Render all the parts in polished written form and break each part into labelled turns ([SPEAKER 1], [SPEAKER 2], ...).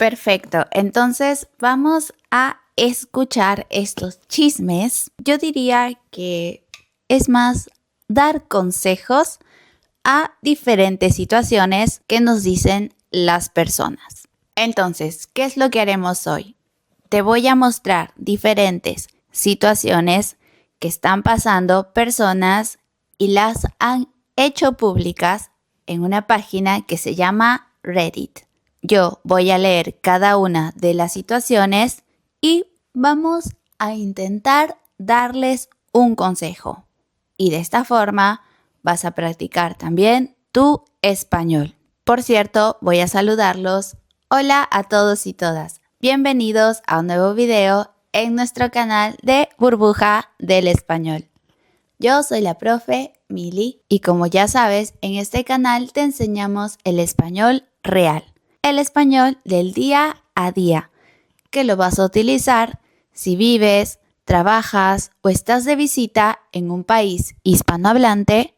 [SPEAKER 1] Perfecto, entonces vamos a escuchar estos chismes. Yo diría que es más dar consejos a diferentes situaciones que nos dicen las personas. Entonces, ¿qué es lo que haremos hoy? Te voy a mostrar diferentes situaciones que están pasando personas y las han hecho públicas en una página que se llama Reddit. Yo voy a leer cada una de las situaciones y vamos a intentar darles un consejo. Y de esta forma vas a practicar también tu español. Por cierto, voy a saludarlos. Hola a todos y todas. Bienvenidos a un nuevo video en nuestro canal de Burbuja del Español. Yo soy la profe Mili y como ya sabes, en este canal te enseñamos el español real. El español del día a día, que lo vas a utilizar si vives, trabajas o estás de visita en un país hispanohablante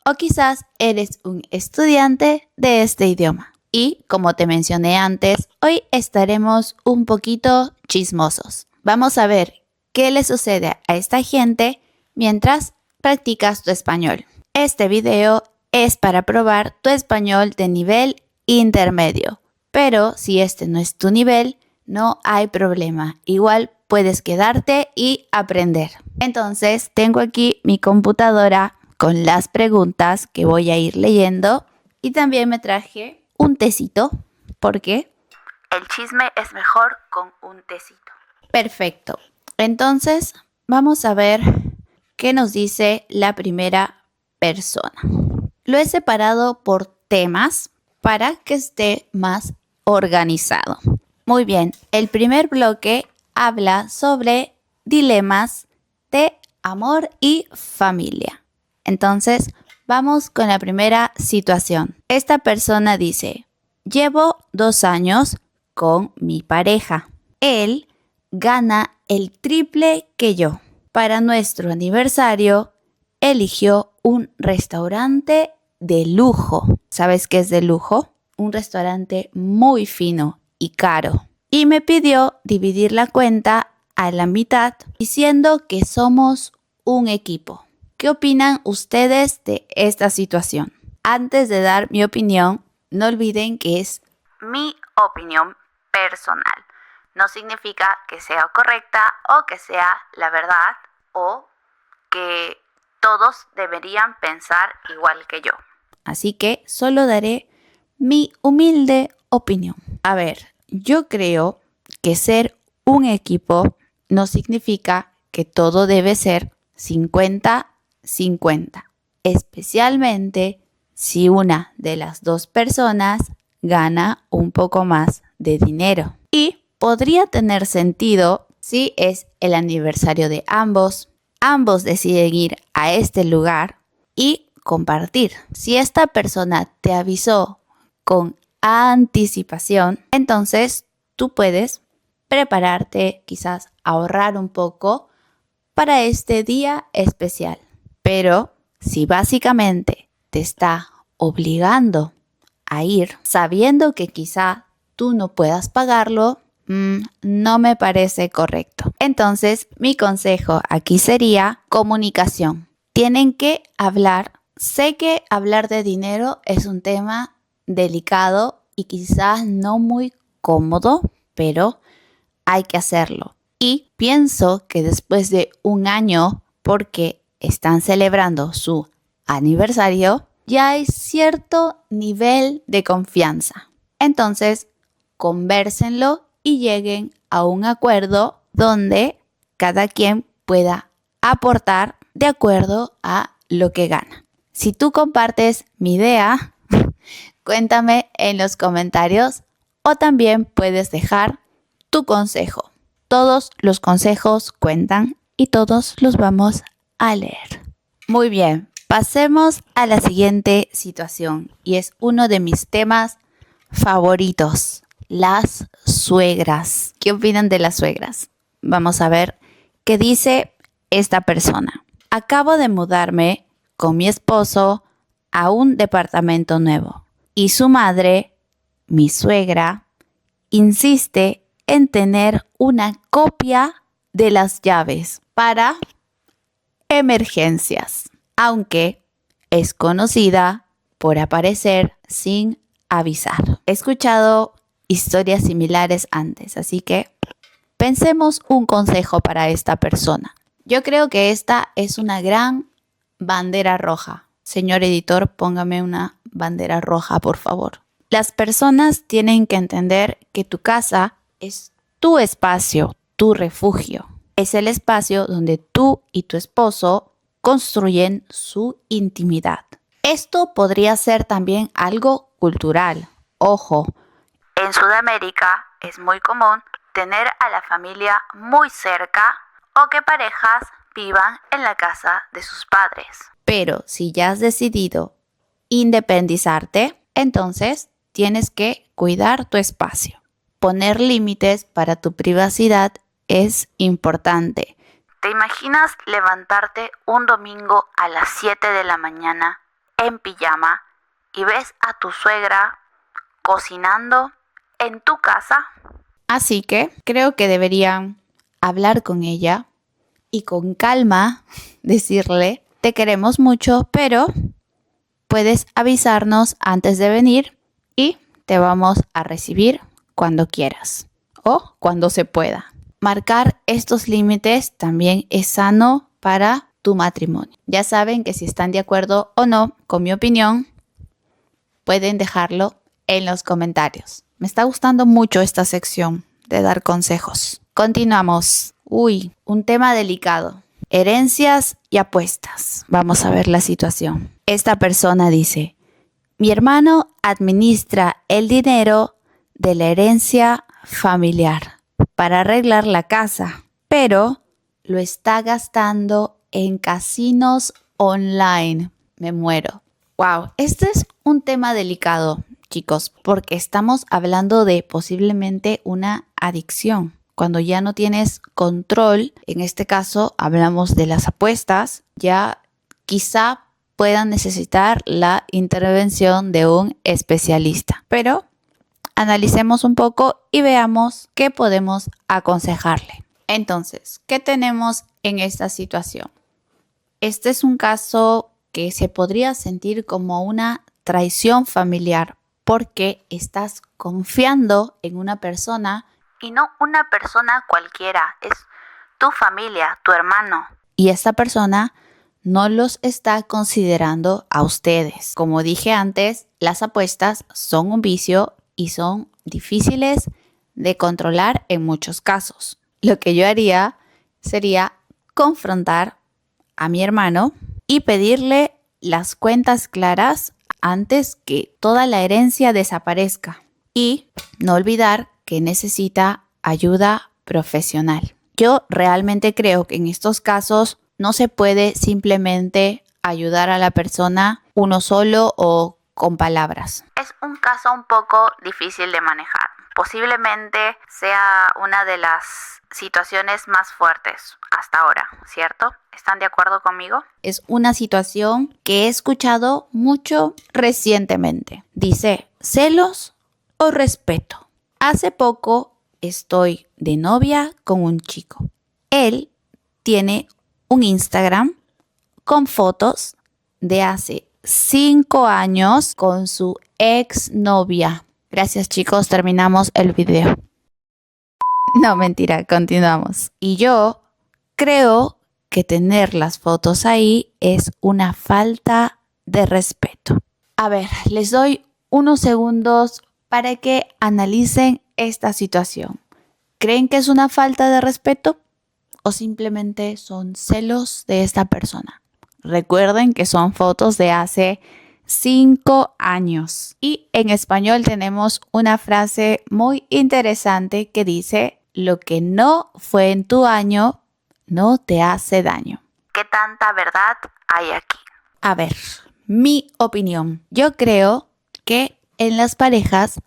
[SPEAKER 1] o quizás eres un estudiante de este idioma. Y como te mencioné antes, hoy estaremos un poquito chismosos. Vamos a ver qué le sucede a esta gente mientras practicas tu español. Este video es para probar tu español de nivel intermedio. Pero si este no es tu nivel, no hay problema. Igual puedes quedarte y aprender. Entonces, tengo aquí mi computadora con las preguntas que voy a ir leyendo. Y también me traje un tecito, porque el chisme es mejor con un tecito. Perfecto. Entonces, vamos a ver qué nos dice la primera persona. Lo he separado por temas para que esté más organizado. Muy bien, el primer bloque habla sobre dilemas de amor y familia. Entonces, vamos con la primera situación. Esta persona dice, llevo 2 años con mi pareja. Él gana el triple que yo. Para nuestro aniversario, eligió un restaurante de lujo. ¿Sabes qué es de lujo? Un restaurante muy fino y caro. Y me pidió dividir la cuenta a la mitad diciendo que somos un equipo. ¿Qué opinan ustedes de esta situación? Antes de dar mi opinión, no olviden que es mi opinión personal. No significa que sea correcta o que sea la verdad o que todos deberían pensar igual que yo. Así que solo daré mi humilde opinión. A ver, yo creo que ser un equipo no significa que todo debe ser 50-50, especialmente si una de las dos personas gana un poco más de dinero. Y podría tener sentido si es el aniversario de ambos deciden ir a este lugar y compartir. Si esta persona te avisó con anticipación, entonces tú puedes prepararte, quizás ahorrar un poco para este día especial. Pero si básicamente te está obligando a ir sabiendo que quizá tú no puedas pagarlo, no me parece correcto. Entonces, mi consejo aquí sería comunicación. Tienen que hablar. Sé que hablar de dinero es un tema delicado y quizás no muy cómodo, pero hay que hacerlo. Y pienso que después de 1 año, porque están celebrando su aniversario, ya hay cierto nivel de confianza. Entonces, convérsenlo y lleguen a un acuerdo donde cada quien pueda aportar de acuerdo a lo que gana. Si tú compartes mi idea, cuéntame en los comentarios o también puedes dejar tu consejo. Todos los consejos cuentan y todos los vamos a leer. Muy bien, pasemos a la siguiente situación y es uno de mis temas favoritos. Las suegras. ¿Qué opinan de las suegras? Vamos a ver qué dice esta persona. Acabo de mudarme con mi esposo a un departamento nuevo y su madre, mi suegra, insiste en tener una copia de las llaves para emergencias, aunque es conocida por aparecer sin avisar. He escuchado historias similares antes, así que pensemos un consejo para esta persona. Yo creo que esta es una gran bandera roja. Señor editor, póngame una bandera roja, por favor. Las personas tienen que entender que tu casa es tu espacio, tu refugio. Es el espacio donde tú y tu esposo construyen su intimidad. Esto podría ser también algo cultural. Ojo, en Sudamérica es muy común tener a la familia muy cerca o que parejas vivan en la casa de sus padres. Pero si ya has decidido independizarte, entonces tienes que cuidar tu espacio. Poner límites para tu privacidad es importante. ¿Te imaginas levantarte un domingo a las 7 de la mañana en pijama y ves a tu suegra cocinando en tu casa? Así que creo que deberían hablar con ella y con calma decirle: te queremos mucho, pero puedes avisarnos antes de venir y te vamos a recibir cuando quieras o cuando se pueda. Marcar estos límites también es sano para tu matrimonio. Ya saben que si están de acuerdo o no con mi opinión, pueden dejarlo en los comentarios. Me está gustando mucho esta sección de dar consejos. Continuamos. Un tema delicado. Herencias y apuestas. Vamos a ver la situación. Esta persona dice: mi hermano administra el dinero de la herencia familiar para arreglar la casa, pero lo está gastando en casinos online. Me muero. Wow, este es un tema delicado, chicos, porque estamos hablando de posiblemente una adicción. Cuando ya no tienes control, en este caso hablamos de las apuestas, ya quizá puedan necesitar la intervención de un especialista. Pero analicemos un poco y veamos qué podemos aconsejarle. Entonces, ¿qué tenemos en esta situación? Este es un caso que se podría sentir como una traición familiar porque estás confiando en una persona y no una persona cualquiera, es tu familia, tu hermano. Y esta persona no los está considerando a ustedes. Como dije antes, las apuestas son un vicio y son difíciles de controlar en muchos casos. Lo que yo haría sería confrontar a mi hermano y pedirle las cuentas claras antes que toda la herencia desaparezca. Y no olvidar que necesita ayuda profesional. Yo realmente creo que en estos casos no se puede simplemente ayudar a la persona uno solo o con palabras. Es un caso un poco difícil de manejar. Posiblemente sea una de las situaciones más fuertes hasta ahora, ¿cierto? ¿Están de acuerdo conmigo? Es una situación que he escuchado mucho recientemente. Dice: ¿celos o respeto? Hace poco estoy de novia con un chico. Él tiene un Instagram con fotos de hace 5 años con su exnovia. Gracias, chicos, terminamos el video. No, mentira, continuamos. Y yo creo que tener las fotos ahí es una falta de respeto. A ver, les doy unos segundos para que analicen esta situación. ¿Creen que es una falta de respeto o simplemente son celos de esta persona? Recuerden que son fotos de hace 5 años. Y en español tenemos una frase muy interesante que dice: lo que no fue en tu año no te hace daño. ¿Qué tanta verdad hay aquí? A ver, mi opinión. Yo creo que en las parejas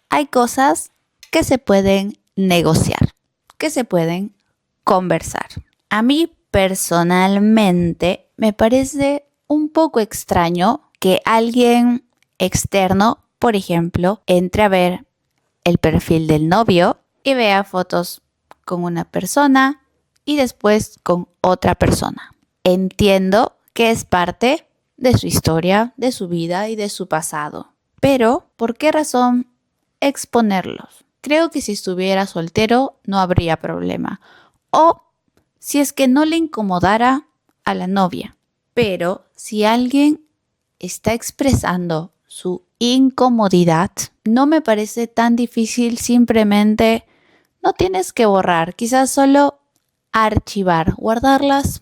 [SPEAKER 1] hay cosas que se pueden negociar, que se pueden conversar. A mí personalmente me parece un poco extraño que alguien externo, por ejemplo, entre a ver el perfil del novio y vea fotos con una persona y después con otra persona. Entiendo que es parte de su historia, de su vida y de su pasado. Pero, ¿por qué razón exponerlos? Creo que si estuviera soltero no habría problema. O si es que no le incomodara a la novia. Pero si alguien está expresando su incomodidad, no me parece tan difícil. Simplemente no tienes que borrar, quizás solo archivar, guardarlas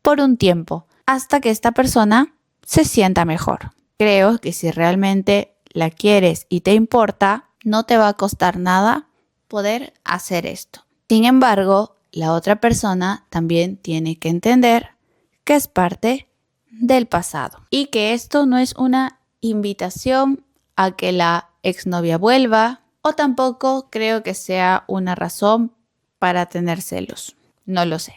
[SPEAKER 1] por un tiempo hasta que esta persona se sienta mejor. Creo que si realmente la quieres y te importa, no te va a costar nada poder hacer esto. Sin embargo, la otra persona también tiene que entender que es parte del pasado y que esto no es una invitación a que la exnovia vuelva, o tampoco creo que sea una razón para tener celos. No lo sé.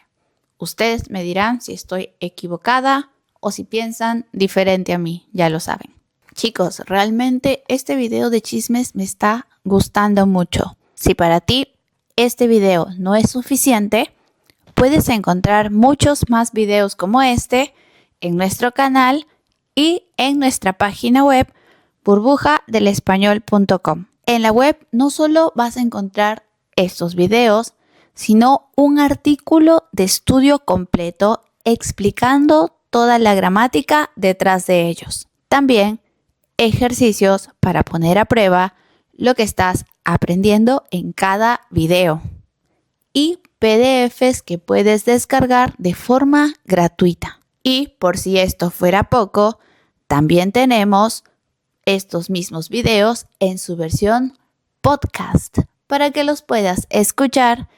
[SPEAKER 1] Ustedes me dirán si estoy equivocada o si piensan diferente a mí, ya lo saben. Chicos, realmente este video de chismes me está gustando mucho. Si para ti este video no es suficiente, puedes encontrar muchos más videos como este en nuestro canal y en nuestra página web burbujadelespañol.com. En la web no solo vas a encontrar estos videos, sino un artículo de estudio completo explicando toda la gramática detrás de ellos. También ejercicios para poner a prueba lo que estás aprendiendo en cada video y PDFs que puedes descargar de forma gratuita. Y por si esto fuera poco, también tenemos estos mismos videos en su versión podcast para que los puedas escuchar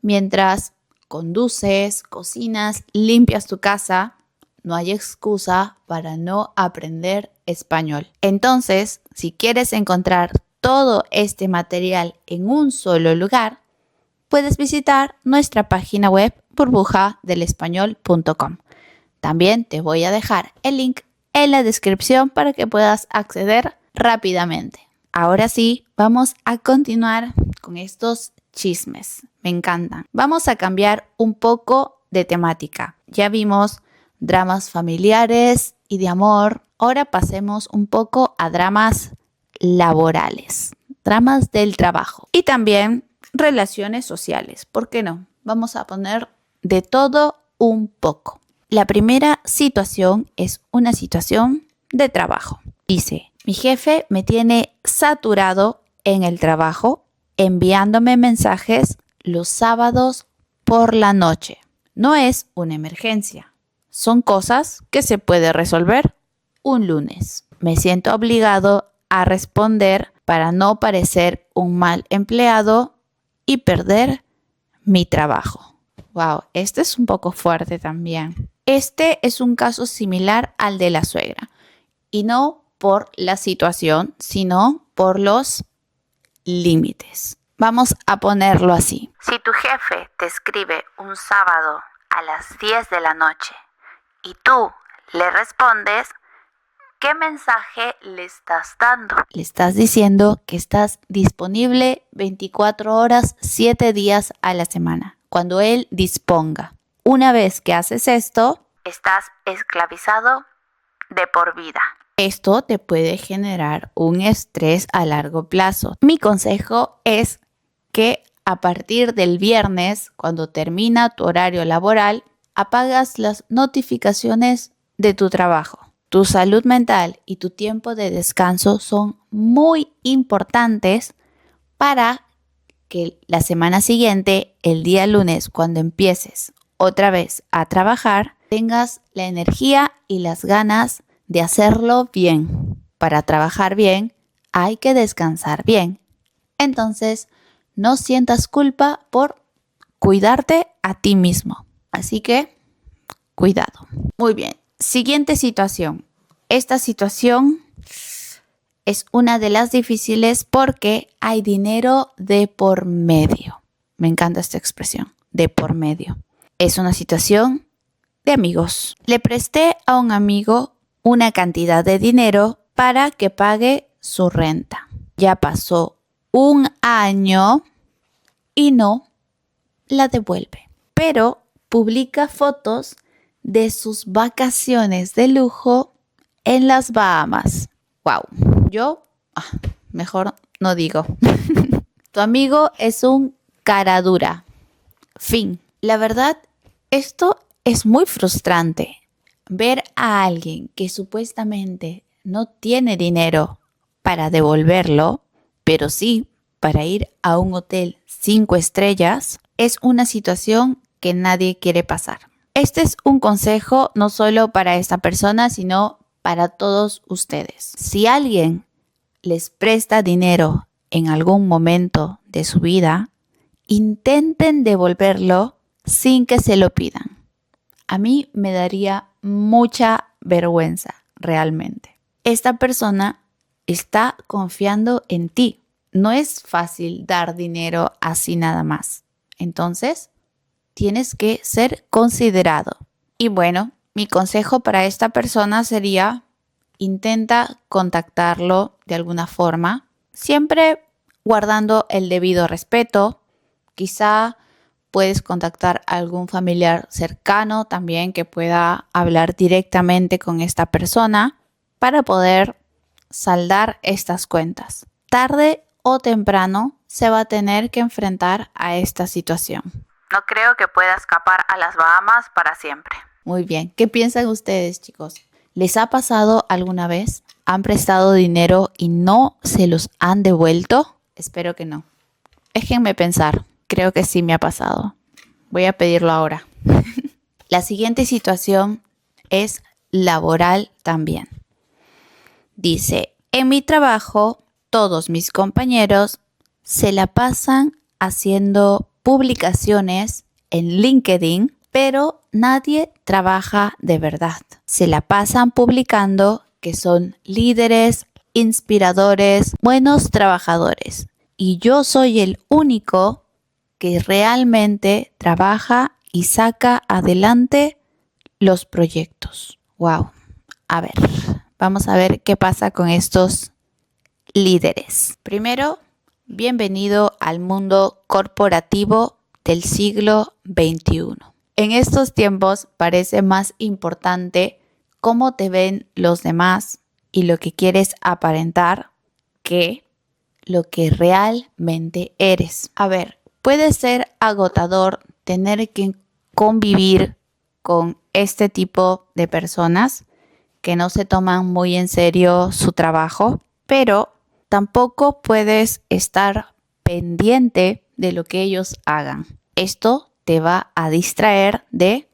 [SPEAKER 1] mientras conduces, cocinas, limpias tu casa. No hay excusa para no aprender español. Entonces, si quieres encontrar todo este material en un solo lugar, puedes visitar nuestra página web burbujadelespañol.com. También te voy a dejar el link en la descripción para que puedas acceder rápidamente. Ahora sí, vamos a continuar con estos chismes. Me encantan. Vamos a cambiar un poco de temática. Ya vimos dramas familiares y de amor. Ahora pasemos un poco a dramas laborales, dramas del trabajo y también relaciones sociales. ¿Por qué no? Vamos a poner de todo un poco. La primera situación es una situación de trabajo. Dice, mi jefe me tiene saturado en el trabajo enviándome mensajes los sábados por la noche. No es una emergencia. Son cosas que se puede resolver un lunes. Me siento obligado a responder para no parecer un mal empleado y perder mi trabajo. Wow, este es un poco fuerte también. Este es un caso similar al de la suegra. Y no por la situación, sino por los límites. Vamos a ponerlo así. Si tu jefe te escribe un sábado a las 10 de la noche y tú le respondes, ¿qué mensaje le estás dando? Le estás diciendo que estás disponible 24 horas, 7 días a la semana, cuando él disponga. Una vez que haces esto, estás esclavizado de por vida. Esto te puede generar un estrés a largo plazo. Mi consejo es que a partir del viernes, cuando termina tu horario laboral, apagas las notificaciones de tu trabajo. Tu salud mental y tu tiempo de descanso son muy importantes para que la semana siguiente, el día lunes, cuando empieces otra vez a trabajar, tengas la energía y las ganas de hacerlo bien. Para trabajar bien, hay que descansar bien. Entonces, no sientas culpa por cuidarte a ti mismo. Así que, cuidado. Muy bien. Siguiente situación. Esta situación es una de las difíciles porque hay dinero de por medio. Me encanta esta expresión, de por medio. Es una situación de amigos. Le presté a un amigo una cantidad de dinero para que pague su renta. Ya pasó un año y no la devuelve. Pero publica fotos de sus vacaciones de lujo en las Bahamas. ¡Wow! Yo, mejor no digo. Tu amigo es un cara dura. Fin. La verdad, esto es muy frustrante. Ver a alguien que supuestamente no tiene dinero para devolverlo, pero sí para ir a un hotel 5 estrellas, es una situación que nadie quiere pasar. Este es un consejo no solo para esta persona, sino para todos ustedes. Si alguien les presta dinero en algún momento de su vida, intenten devolverlo sin que se lo pidan. A mí me daría mucha vergüenza, realmente. Esta persona está confiando en ti. No es fácil dar dinero así nada más. Entonces, tienes que ser considerado. Y bueno, mi consejo para esta persona sería: intenta contactarlo de alguna forma, siempre guardando el debido respeto. Quizá puedes contactar a algún familiar cercano también que pueda hablar directamente con esta persona para poder saldar estas cuentas. Tarde o temprano se va a tener que enfrentar a esta situación. No creo que pueda escapar a las Bahamas para siempre. Muy bien, ¿qué piensan ustedes, chicos? ¿Les ha pasado alguna vez? ¿Han prestado dinero y no se los han devuelto? Espero que no. Déjenme pensar. Creo que sí me ha pasado. Voy a pedirlo ahora. La siguiente situación es laboral también. Dice: en mi trabajo, todos mis compañeros se la pasan haciendo publicaciones en LinkedIn, pero nadie trabaja de verdad. Se la pasan publicando que son líderes, inspiradores, buenos trabajadores. Y yo soy el único que realmente trabaja y saca adelante los proyectos. ¡Wow! A ver, vamos a ver qué pasa con estos líderes. Primero, bienvenido al mundo corporativo del siglo XXI. En estos tiempos parece más importante cómo te ven los demás y lo que quieres aparentar que lo que realmente eres. A ver, puede ser agotador tener que convivir con este tipo de personas que no se toman muy en serio su trabajo, pero tampoco puedes estar pendiente de lo que ellos hagan. Esto te va a distraer de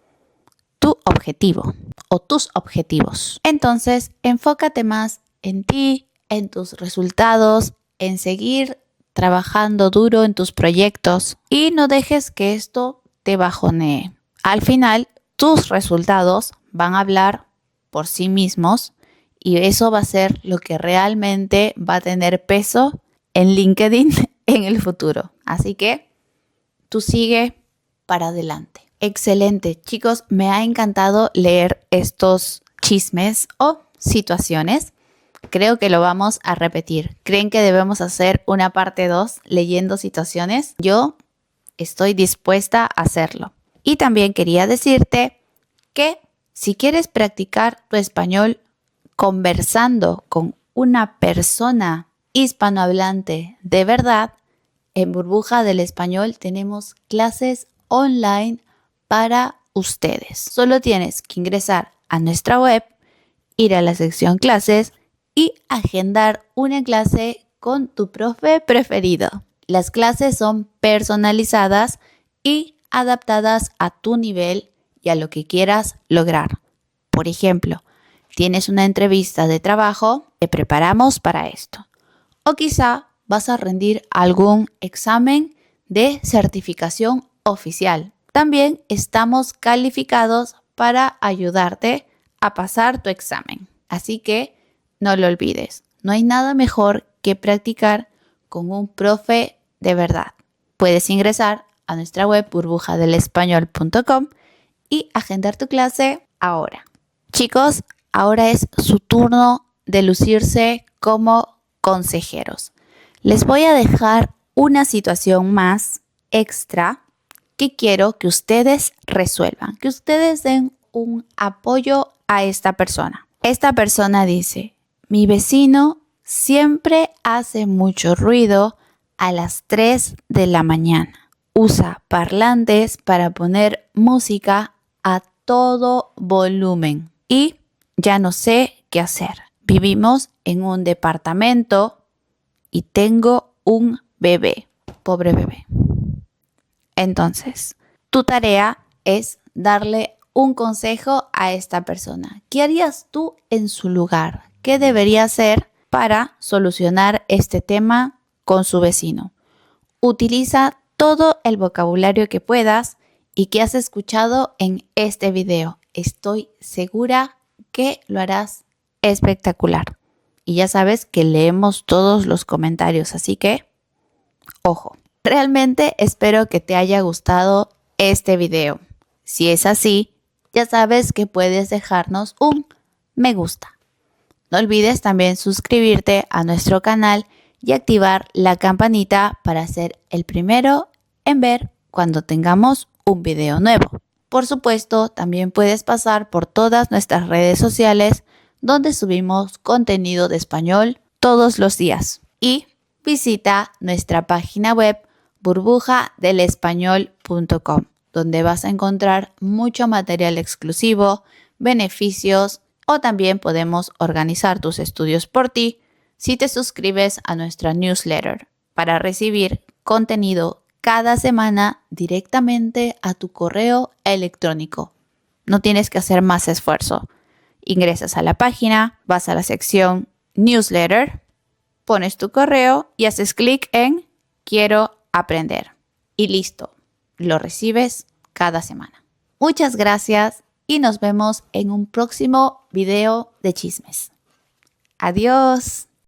[SPEAKER 1] tu objetivo o tus objetivos. Entonces, enfócate más en ti, en tus resultados, en seguir trabajando duro en tus proyectos y no dejes que esto te bajonee. Al final, tus resultados van a hablar por sí mismos y eso va a ser lo que realmente va a tener peso en LinkedIn en el futuro. Así que tú sigue para adelante. Excelente, chicos, me ha encantado leer estos chismes o situaciones. Creo que lo vamos a repetir. ¿Creen que debemos hacer una parte 2 leyendo situaciones? Yo estoy dispuesta a hacerlo. Y también quería decirte que si quieres practicar tu español conversando con una persona hispanohablante de verdad, en Burbuja del Español tenemos clases online para ustedes. Solo tienes que ingresar a nuestra web, ir a la sección clases y agendar una clase con tu profe preferido. Las clases son personalizadas y adaptadas a tu nivel y a lo que quieras lograr. Por ejemplo, tienes una entrevista de trabajo, te preparamos para esto. O quizá vas a rendir algún examen de certificación oficial. También estamos calificados para ayudarte a pasar tu examen. Así que no lo olvides. No hay nada mejor que practicar con un profe de verdad. Puedes ingresar a nuestra web burbujadelespañol.com y agendar tu clase ahora. Chicos, ahora es su turno de lucirse como consejeros. Les voy a dejar una situación más extra que quiero que ustedes resuelvan, que ustedes den un apoyo a esta persona. Esta persona dice, mi vecino siempre hace mucho ruido a las 3 de la mañana. Usa parlantes para poner música a todo volumen y ya no sé qué hacer. Vivimos en un departamento y tengo un bebé. Pobre bebé. Entonces, tu tarea es darle un consejo a esta persona. ¿Qué harías tú en su lugar? ¿Qué debería hacer para solucionar este tema con su vecino? Utiliza todo el vocabulario que puedas y que has escuchado en este video. Estoy segura que lo harás espectacular. Y ya sabes que leemos todos los comentarios, así que, ojo. Realmente espero que te haya gustado este video. Si es así, ya sabes que puedes dejarnos un me gusta. No olvides también suscribirte a nuestro canal y activar la campanita para ser el primero en ver cuando tengamos un video nuevo. Por supuesto, también puedes pasar por todas nuestras redes sociales donde subimos contenido de español todos los días. Y visita nuestra página web burbujadelespañol.com, donde vas a encontrar mucho material exclusivo, beneficios o también podemos organizar tus estudios por ti si te suscribes a nuestra newsletter para recibir contenido cada semana directamente a tu correo electrónico. No tienes que hacer más esfuerzo. Ingresas a la página, vas a la sección newsletter, pones tu correo y haces clic en quiero aprender. Y listo, lo recibes cada semana. Muchas gracias y nos vemos en un próximo video de chismes. Adiós.